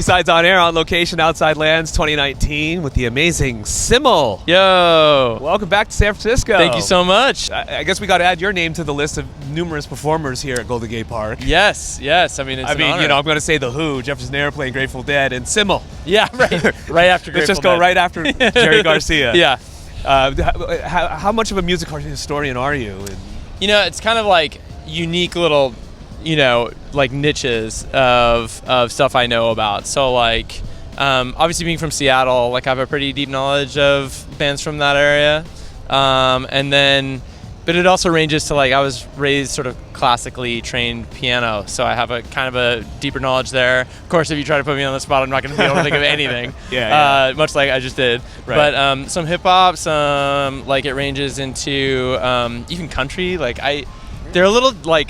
B-Sides on Air on location Outside Lands 2019 with the amazing SYML. Yo. Welcome back to San Francisco. Thank you so much. I guess we got to add your name to the list of numerous performers here at Golden Gate Park. Yes. I mean, it's an honor. You know, I'm going to say The Who, Jefferson Airplane, Grateful Dead, and SYML. Yeah, right. Right after Grateful Let's just go Dead. right after Jerry Garcia. Yeah. How much of a music historian are you? You know, it's kind of like unique little, you know, like niches of stuff I know about. So like, obviously being from Seattle, like I have a pretty deep knowledge of bands from that area. But it also ranges to like, I was raised sort of classically trained piano. So I have a kind of a deeper knowledge there. Of course, if you try to put me on the spot, I'm not going to be able to think of anything. Much like I just did. Right. But some hip hop, some like it ranges into even country. Like they're a little like,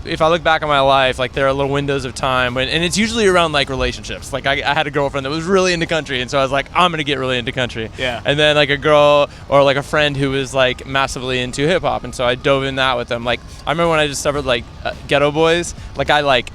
if I look back on my life, like there are little windows of time, and it's usually around like relationships. Like I had a girlfriend that was really into country, and so I was like, I'm gonna get really into country. Yeah. And then like a girl or like a friend who was like massively into hip hop, and so I dove in that with them. Like I remember when I discovered like Ghetto Boys, like I like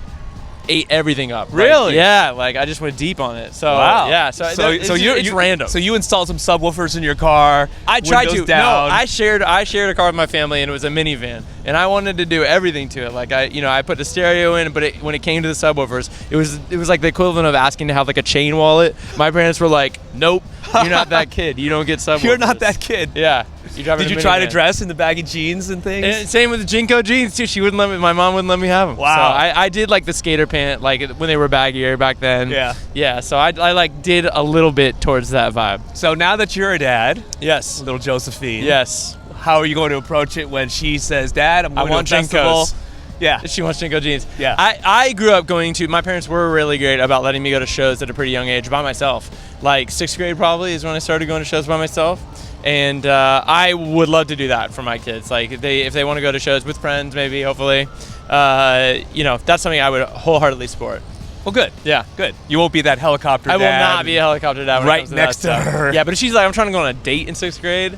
ate everything up. Really? Like, yeah. Like I just went deep on it. So wow. Yeah. So it's random. So you installed some subwoofers in your car. I tried to. Down. No, I shared a car with my family, and it was a minivan, and I wanted to do everything to it. Like I put the stereo in, but when it came to the subwoofers, it was like the equivalent of asking to have like a chain wallet. My parents were like, "Nope, you're not that kid. You don't get subwoofers." You're not that kid. Yeah. Did you try to dress in the baggy jeans and things? And same with the Jinko jeans too. She wouldn't let me. My mom wouldn't let me have them. Wow. So I did like the skater pant, like when they were baggier back then. Yeah. Yeah. So I like did a little bit towards that vibe. So now that you're a dad, yes, little Josephine. Yes. How are you going to approach it when she says, "Dad, I want Jinkos"? Yeah. She wants Jinko jeans. Yeah. I grew up going to, my parents were really great about letting me go to shows at a pretty young age by myself. Like 6th grade probably is when I started going to shows by myself. And I would love to do that for my kids. Like if they want to go to shows with friends, maybe, hopefully, that's something I would wholeheartedly support. Well, good. Yeah, good. You won't be that helicopter dad. I will not be a helicopter dad when right it comes to next that to stuff. her. Yeah, but if she's like, I'm trying to go on a date in 6th grade,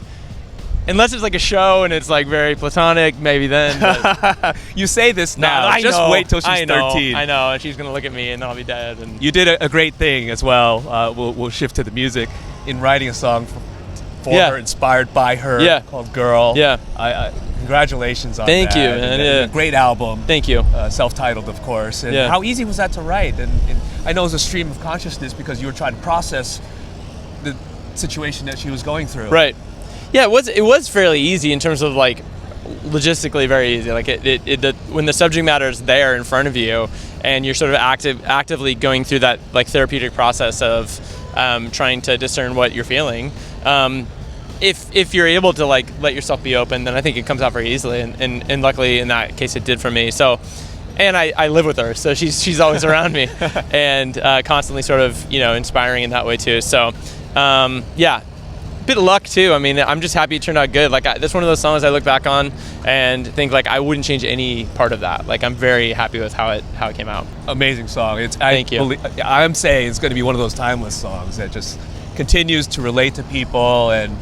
unless it's like a show and it's like very platonic, maybe then. But you say this now. I just know, wait till she's 13. I know, and she's gonna look at me and then I'll be dead. And you did a great thing as well. We'll shift to the music in writing a song for her, inspired by her, called "Girl." Yeah. Congratulations on Thank that. you, man. Yeah. Great album. Thank you. Self-titled, of course. And how easy was that to write? And I know it was a stream of consciousness because you were trying to process the situation that she was going through. Right. Yeah, it was fairly easy in terms of like logistically very easy. Like when the subject matter is there in front of you and you're sort of actively going through that like therapeutic process of trying to discern what you're feeling. If you're able to like let yourself be open, then I think it comes out very easily, and luckily in that case it did for me. So, and I live with her, so she's always around me, and constantly sort of inspiring in that way too. So, a bit of luck too. I mean, I'm just happy it turned out good. Like that's one of those songs I look back on and think like I wouldn't change any part of that. Like I'm very happy with how it came out. Amazing song. Thank you. I'm saying it's going to be one of those timeless songs that just continues to relate to people and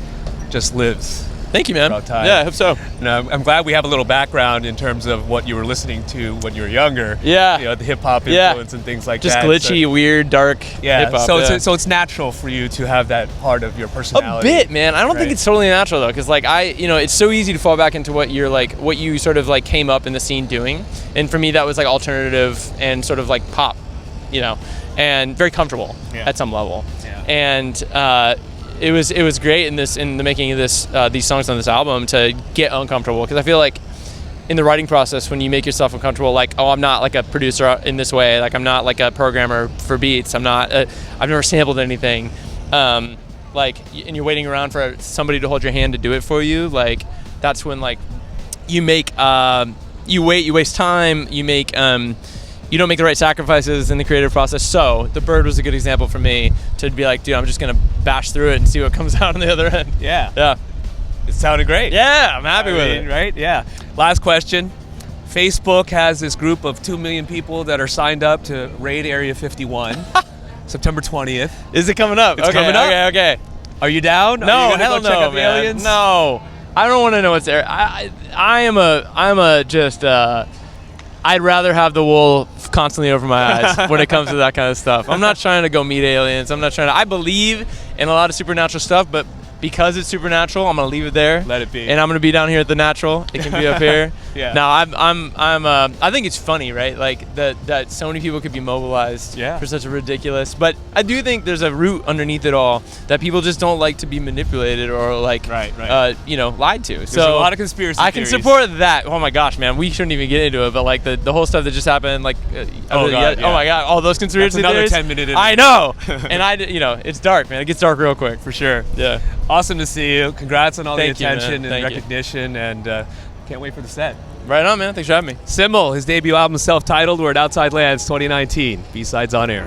just lives. Thank you, man. Time. Yeah, I hope so. And I'm glad we have a little background in terms of what you were listening to when you were younger. Yeah. The hip hop influence and things like just that. Just glitchy, weird, dark hip hop. So it's natural for you to have that part of your personality. A bit, man. I don't think it's totally natural though, because like it's so easy to fall back into what you sort of like came up in the scene doing, and for me that was like alternative and sort of like pop, and very comfortable at some level. Yeah. And it was great in the making of these songs on this album to get uncomfortable, because I feel like in the writing process when you make yourself uncomfortable, like I'm not like a producer in this way, like I'm not like a programmer for beats, I've never sampled anything, and you're waiting around for somebody to hold your hand to do it for you, like that's when like you make you waste time, you don't make the right sacrifices in the creative process. So The Bird was a good example for me to be like, dude, I'm just gonna bash through it and see what comes out on the other end. Yeah. It sounded great. Yeah, I'm happy with it. Right? Yeah. Last question. Facebook has this group of 2 million people that are signed up to raid Area 51, September 20th. Is it coming up? It's coming up. Okay. Are you down? No, hell no, check out the aliens? No. I don't want to know what's there. I'd rather have the wool constantly over my eyes when it comes to that kind of stuff. I'm not trying to go meet aliens. I'm not trying to. I believe in a lot of supernatural stuff, but because it's supernatural, I'm gonna leave it there. Let it be. And I'm gonna be down here at the natural. It can be up here. Yeah. Now I think it's funny, right? Like that so many people could be mobilized for such a ridiculous. But I do think there's a root underneath it all that people just don't like to be manipulated or like lied to. There's so a lot of conspiracy I can theories. support that. Oh my gosh, man, we shouldn't even get into it. But like the whole stuff that just happened, like oh my god, all those conspiracy That's another theories. 10-minute. I know, and it's dark, man. It gets dark real quick. For sure. Yeah. Awesome to see you. Congrats on all Thank the you, attention man. and Thank you. recognition, and can't wait for the set. Right on, man. Thanks for having me. SYML, his debut album, self-titled. We're at Outside Lands 2019. B-sides on air.